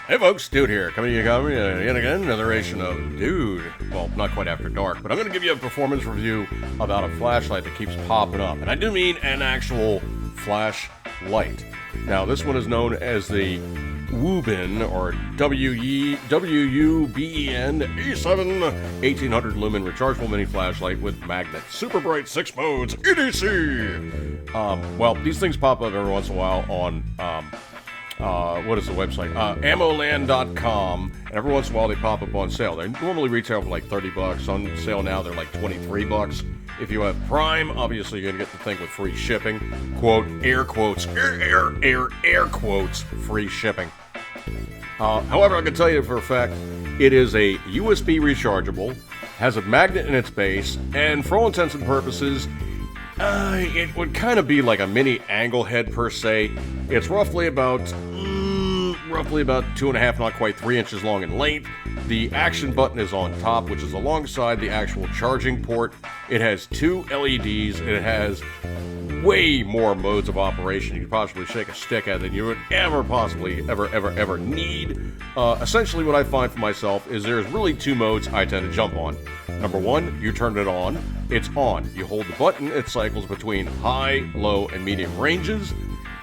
Hey folks, Dude here, coming to you yet again, another iteration of Dude. Well, not quite after dark, but I'm going to give you a performance review about a flashlight that keeps popping up. And I do mean an actual flashlight. Now, this one is known as the Wuben, or Wuben E7 1800 lumen rechargeable mini flashlight with magnet. Super bright 6 modes, EDC! Well, these things pop up every once in a while on, what is the website? Ammoland.com. And every once in a while they pop up on sale. They normally retail for like $30. On sale now they're like $23. If you have Prime, obviously you're going to get the thing with free shipping. Quote, air quotes, air quotes, free shipping. However, I can tell you for a fact, it is a USB rechargeable, has a magnet in its base, and for all intents and purposes, it would kind of be like a mini angle head per se. It's roughly about 2.5, not quite 3 inches long in length. The action button is on top, which is alongside the actual charging port. It has 2 LEDs, and it has way more modes of operation you could possibly shake a stick at than you would ever possibly ever need. Essentially what I find for myself is there's really 2 modes I tend to jump on. Number 1, you turn it on, it's on. You hold the button, it cycles between high, low, and medium ranges.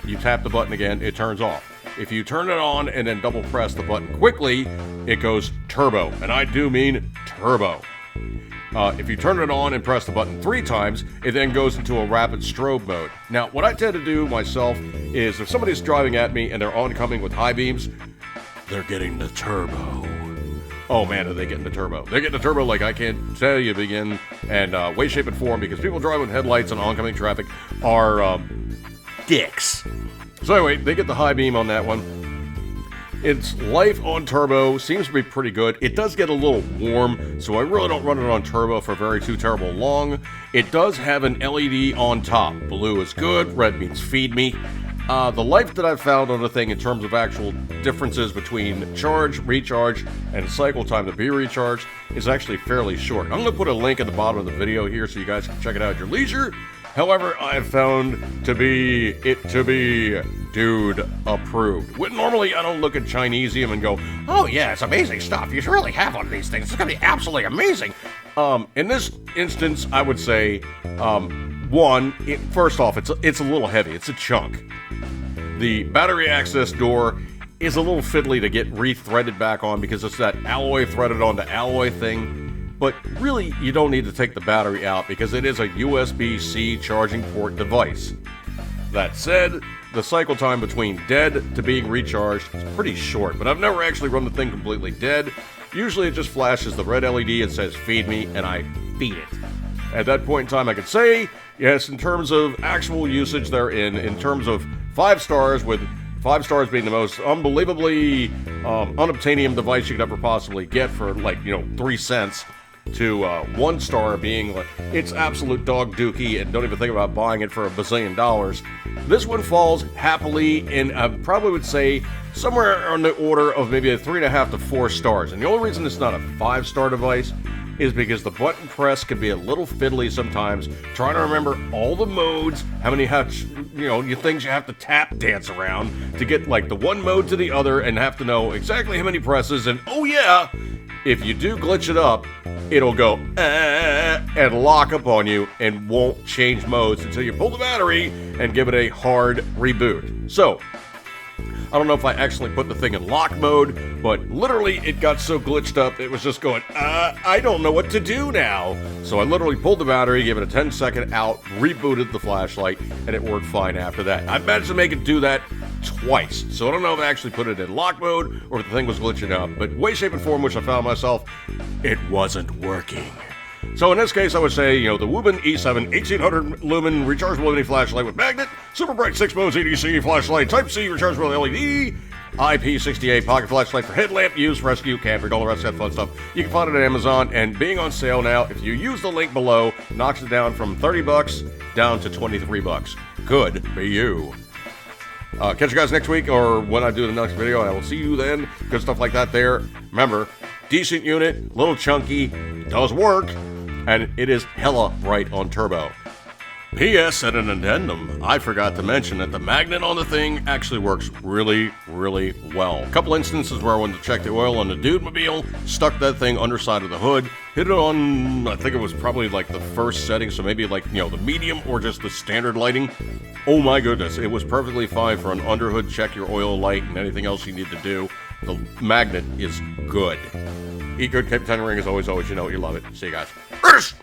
You tap the button again, it turns off. If you turn it on and then double press the button quickly, it goes turbo, and I do mean turbo. If you turn it on and press the button 3 times, it then goes into a rapid strobe mode. Now, what I tend to do myself is if somebody's driving at me and they're oncoming with high beams, they're getting the turbo. Oh man, are they getting the turbo? They're getting the turbo like I can't tell you begin and way, shape, and form, because people driving with headlights on oncoming traffic are dicks. So anyway, they get the high beam on that one. Its life on turbo seems to be pretty good. It does get a little warm, so I really don't run it on turbo for very too terrible long. It does have an LED on top. Blue is good, red means feed me. The life that I've found on the thing in terms of actual differences between charge, recharge, and cycle time to be recharged is actually fairly short. I'm going to put a link at the bottom of the video here so you guys can check it out at your leisure. However, I have found it to be Dude approved. Normally, I don't look at Chinesium and go, oh yeah, it's amazing stuff. You should really have one of these things. It's going to be absolutely amazing. In this instance, I would say, first off, it's a little heavy. It's a chunk. The battery access door is a little fiddly to get re-threaded back on because it's that alloy threaded onto alloy thing. But really, you don't need to take the battery out because it is a USB-C charging port device. That said, the cycle time between dead to being recharged is pretty short, but I've never actually run the thing completely dead. Usually it just flashes the red LED and says feed me, and I feed it. At that point in time, I could say, yes, in terms of actual usage therein, in terms of 5 stars, with 5 stars being the most unbelievably unobtainium device you could ever possibly get for 3 cents, to 1 star being like, it's absolute dog dookie and don't even think about buying it for $1 bazillion. This one falls happily in, I probably would say, somewhere on the order of maybe a 3.5 to 4 stars. And the only reason it's not a 5-star device is because the button press can be a little fiddly sometimes, trying to remember all the modes, how many things you have to tap dance around to get like the one mode to the other and have to know exactly how many presses. And oh yeah, if you do glitch it up, it'll go and lock up on you and won't change modes until you pull the battery and give it a hard reboot. So, I don't know if I actually put the thing in lock mode, but literally it got so glitched up, it was just going, I don't know what to do now. So I literally pulled the battery, gave it a 10-second out, rebooted the flashlight, and it worked fine after that. I managed to make it do that twice. So I don't know if I actually put it in lock mode or if the thing was glitching up, but way, shape, and form which I found myself, it wasn't working. So in this case, I would say, the Wuben E7 1800 lumen rechargeable mini flashlight with magnet, super bright 6 modes EDC flashlight, Type-C rechargeable LED, IP68 pocket flashlight for headlamp use, rescue, camping, all the rest of that fun stuff. You can find it at Amazon, and being on sale now, if you use the link below, knocks it down from $30 down to $23. Good for you. Catch you guys next week or when I do the next video, and I will see you then. Good stuff like that there. Remember, decent unit, little chunky, does work. and it is hella bright on turbo. P.S. at an addendum, I forgot to mention that the magnet on the thing actually works really, really well. A couple instances where I wanted to check the oil on the Dudemobile, stuck that thing underside of the hood, hit it on, I think it was probably like the first setting, so maybe like, the medium or just the standard lighting. Oh my goodness, it was perfectly fine for an underhood check your oil light and anything else you need to do. The magnet is good. Eat good, keep tendering as always, you know you love it. See you guys.